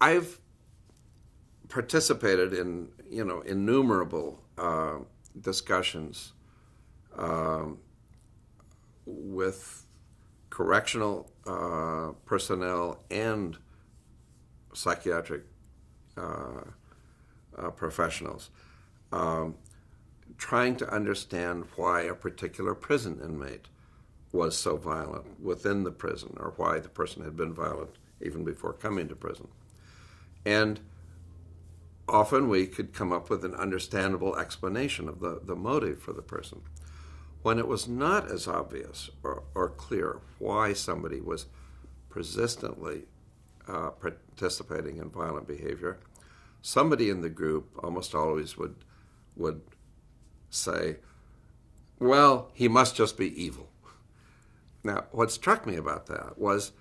I've participated in, innumerable discussions with correctional personnel and psychiatric professionals, trying to understand why a particular prison inmate was so violent within the prison, or why the person had been violent even before coming to prison. And often we could come up with an understandable explanation of the motive for the person. When it was not as obvious or clear why somebody was persistently participating in violent behavior, somebody in the group almost always would say, well, he must just be evil. Now, what struck me about that was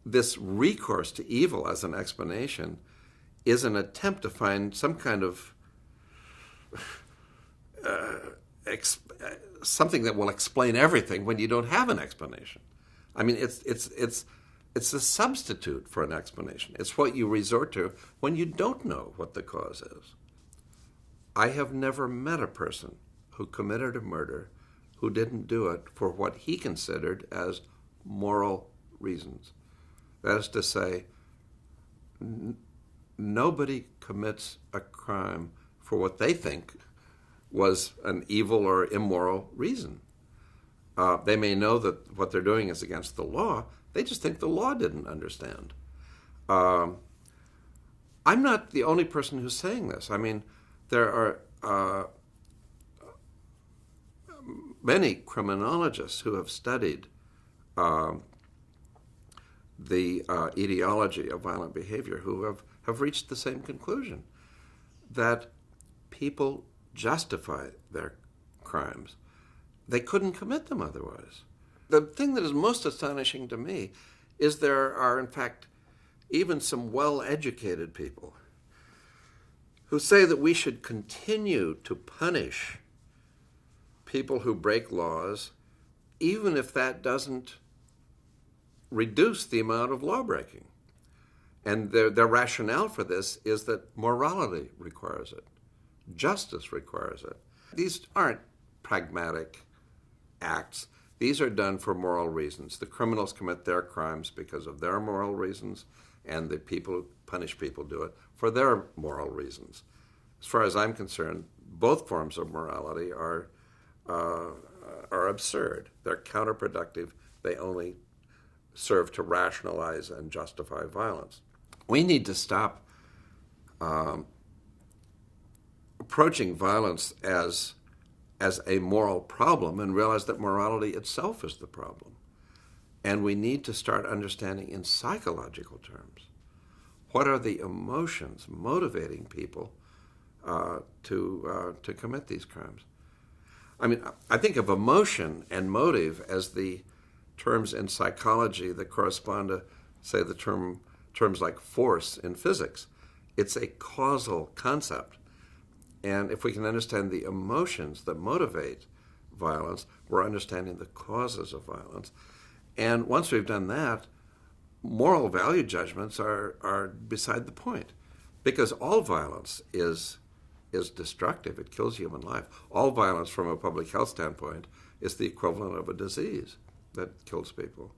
this recourse to evil as an explanation is an attempt to find some kind of something that will explain everything when you don't have an explanation. I mean, it's a substitute for an explanation. It's what you resort to when you don't know what the cause is. I have never met a person who committed a murder who didn't do it for what he considered as moral reasons. That is to say, nobody commits a crime for what they think was an evil or immoral reason. They may know that what they're doing is against the law. They just think the law didn't understand. I'm not the only person who's saying this. I mean, there are many criminologists who have studied the etiology of violent behavior who have reached the same conclusion, that people justify their crimes. They couldn't commit them otherwise. The thing that is most astonishing to me is there are, in fact, even some well-educated people who say that we should continue to punish people who break laws, even if that doesn't reduce the amount of law-breaking. And their rationale for this is that morality requires it. Justice requires it. These aren't pragmatic acts. These are done for moral reasons. The criminals commit their crimes because of their moral reasons, and the people who punish people do it for their moral reasons. As far as I'm concerned, both forms of morality are absurd. They're counterproductive. They only serve to rationalize and justify violence. We need to stop approaching violence as a moral problem and realize that morality itself is the problem. And we need to start understanding in psychological terms what are the emotions motivating people to commit these crimes. I mean, I think of emotion and motive as the terms in psychology that correspond to, say, the terms like force in physics. It's a causal concept. And if we can understand the emotions that motivate violence, we're understanding the causes of violence. And once we've done that, moral value judgments are beside the point, because all violence is destructive. It kills human life. All violence from a public health standpoint is the equivalent of a disease that kills people.